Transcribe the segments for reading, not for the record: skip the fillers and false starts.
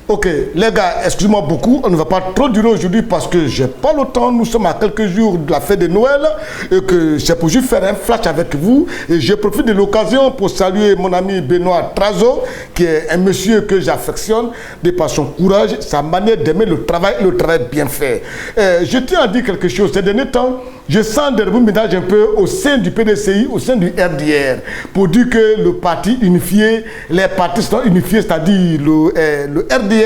Ok, les gars, excusez-moi beaucoup, on ne va pas trop durer aujourd'hui parce que j'ai pas le temps. Nous sommes à quelques jours de la fête de Noël et que c'est pour juste faire un flash avec vous. Et je profite de l'occasion pour saluer mon ami Benoît Trazo, qui est un monsieur que j'affectionne de par son courage, sa manière d'aimer le travail bien fait. Je tiens à dire quelque chose. Ces derniers temps, je sens des remue-ménages un peu au sein du PDCI, au sein du RDR, pour dire que le parti unifié, les partis sont unifiés, c'est-à-dire le RDR,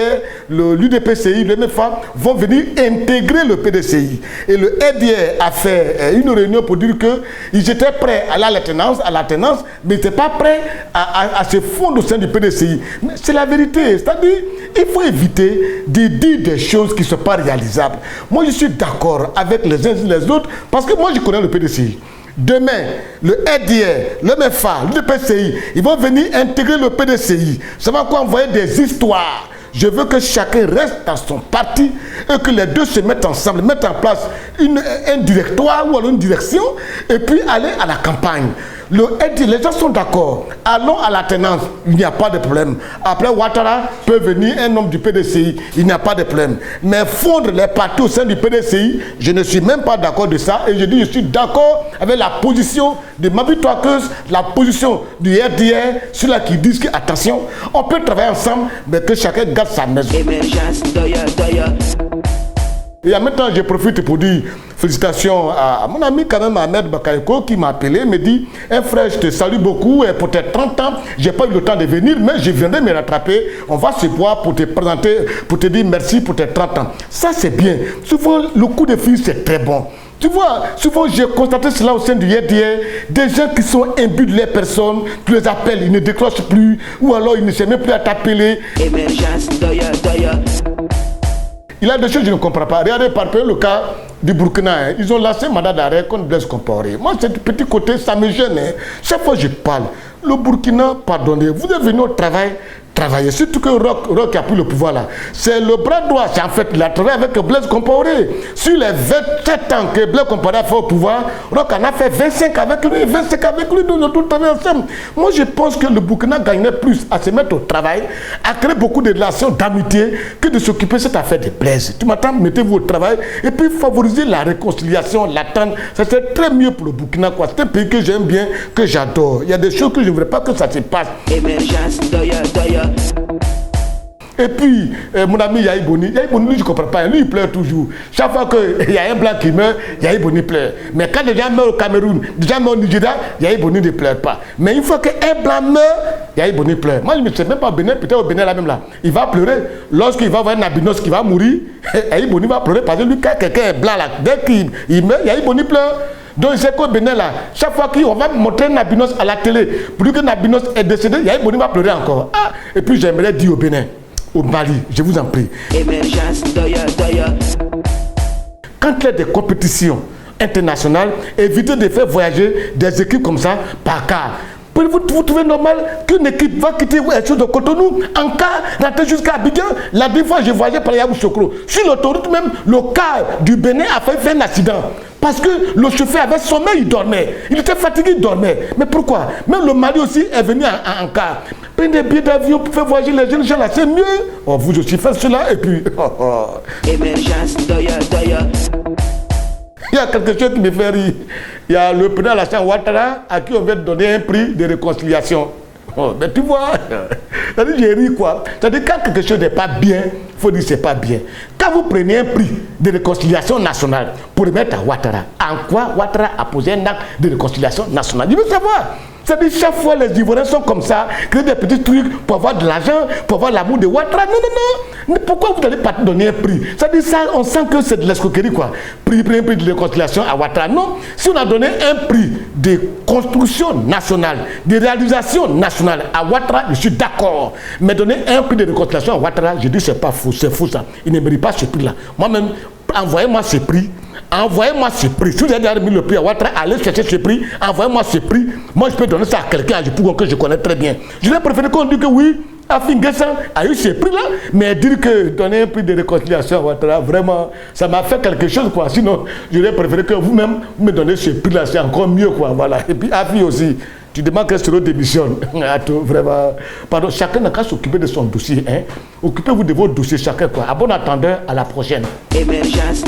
l'UDPCI, le MFA, vont venir intégrer le PDCI. Et le RDR a fait une réunion pour dire qu'ils étaient prêts à l'alternance, mais ils n'étaient pas prêts à se fondre au sein du PDCI. Mais c'est la vérité, c'est-à-dire il faut éviter de dire des choses qui ne sont pas réalisables. Moi, je suis d'accord avec les uns et les autres, parce que moi, je connais le PDCI. Demain, le RDR, le MFA, le PCI, ils vont venir intégrer le PDCI. Ça va quoi envoyer des histoires. Je veux que chacun reste dans son parti et que les deux se mettent ensemble, mettent en place un directoire ou alors une direction et puis aller à la campagne. Les gens sont d'accord. Allons à la tenance, il n'y a pas de problème. Après, Ouattara peut venir, un homme du PDCI, il n'y a pas de problème. Mais fondre les partis au sein du PDCI, je ne suis même pas d'accord de ça. Et je dis, je suis d'accord avec la position de Mabi Touakeuse, la position du RDR, ceux-là qui disent que, attention, on peut travailler ensemble, mais que chacun garde sa maison. Et en même temps, je profite pour dire félicitations à mon ami quand même Ahmed Bakayoko qui m'a appelé, me dit « frère, je te salue beaucoup, et pour tes 30 ans, je n'ai pas eu le temps de venir, mais je viendrai me rattraper. On va se voir pour te présenter, pour te dire merci pour tes 30 ans. » Ça, c'est bien. Souvent, le coup de fil, c'est très bon. Tu vois, souvent j'ai constaté cela au sein du RDR, des gens qui sont imbus de leur personne, tu les appelles, ils ne décrochent plus, ou alors ils ne savent même plus à t'appeler. Il y a des choses que je ne comprends pas. Regardez par exemple le cas du Burkina. Ils ont lancé un mandat d'arrêt contre Blaise Compaoré. Moi, ce petit côté, ça me gêne. Chaque fois que je parle, le Burkina, pardonnez, vous êtes venu au travail, travailler. Surtout que Roch a pris le pouvoir là. C'est le bras droit. C'est en fait, il a travaillé avec Blaise Compaoré. Sur les 27 ans que Blaise Compaoré a fait au pouvoir, Roch en a fait 25 avec lui. 25 avec lui, nous avons tout travaillé ensemble. Moi, je pense que le Burkina gagnerait plus à se mettre au travail, à créer beaucoup de relations d'amitié, que de s'occuper de cette affaire de Blaise. Tu m'entends? Mettez-vous au travail et puis favoriser la réconciliation, l'attente. Ça serait très mieux pour le Burkina, quoi. C'est un pays que j'aime bien, que j'adore. Il y a des choses que je ne voudrais pas que ça se passe. Et puis, mon ami Yahi Boni, lui, je ne comprends pas. Lui, il pleure toujours. Chaque fois qu'il y a un blanc qui meurt, Yahi Boni pleure. Mais quand les gens meurent au Cameroun, les gens meurent au Nigeria, Yahi Boni ne pleure pas. Mais une fois qu'un blanc meurt, Yahi Boni pleure. Moi, je ne sais même pas au Bénin, peut-être au Bénin là même là. Il va pleurer. Lorsqu'il va voir Nabinos qui va mourir, Yahi Boni va pleurer parce que lui, quand quelqu'un est blanc là, dès qu'il meurt, Yahi Boni pleure. Donc c'est qu'au Bénin là, chaque fois qu'on va montrer Nabinos à la télé, plus que Nabinos est décédé, Yahi Boni va pleurer encore. Ah, et puis j'aimerais dire au Bénin, au Mali, je vous en prie. Quand il y a des compétitions internationales, évitez de faire voyager des équipes comme ça par car. Vous trouvez normal qu'une équipe va quitter les choses de Cotonou en car, rentrer jusqu'à Abidjan? La dernière fois, j'ai voyagé par Yamoussoukro. Sur l'autoroute même, le car du Bénin a fait un accident. Parce que le chauffeur avait sommeil, il dormait. Il était fatigué, il dormait. Mais pourquoi? Même le Mali aussi est venu en car. Prenez des billets d'avion pour faire voyager les jeunes gens là, c'est mieux. Oh, vous aussi faites cela et puis... Il y a quelque chose qui me fait rire. Il y a le président Alassane Ouattara à qui on vient de donner un prix de réconciliation. Oh, mais tu vois, c'est-à-dire j'ai ri quoi. C'est-à-dire quand quelque chose n'est pas bien, il faut dire c'est pas bien. Quand vous prenez un prix de réconciliation nationale pour le mettre à Ouattara, en quoi Ouattara a posé un acte de réconciliation nationale? Je veux savoir. C'est-à-dire chaque fois les Ivoiriens sont comme ça, créent des petits trucs pour avoir de l'argent, pour avoir l'amour de Ouattara. Non, non, non. Pourquoi vous n'allez pas donner un prix? C'est-à-dire ça, on sent que c'est de l'escroquerie quoi. Un prix de réconciliation à Ouattara. Non, si on a donné un prix de construction nationale, de réalisation nationale à Ouattara, je suis d'accord. Mais donner un prix de réconciliation à Ouattara, je dis c'est pas faux, c'est faux ça. Il ne mérite pas ce prix-là. Moi-même, envoyez-moi ce prix. Envoyez-moi ce prix. Si vous avez mis le prix à Ouattara, allez chercher ce prix. Envoyez-moi ce prix. Moi, je peux donner ça à quelqu'un que je connais très bien. Je vais préférer qu'on dise que oui, Afinguessan a eu ce prix-là, mais dire que donner un prix de réconciliation à Ouattara, vraiment, ça m'a fait quelque chose, quoi. Sinon, je vais préférer que vous-même me donnez ce prix-là, c'est encore mieux, quoi. Voilà. Et puis, Afi aussi. Tu demandes que Soro démissionne. Vraiment. Pardon, chacun n'a qu'à s'occuper de son dossier. Hein. Occupez-vous de vos dossiers, chacun. Quoi. À bon attendeur, à la prochaine. Émergence,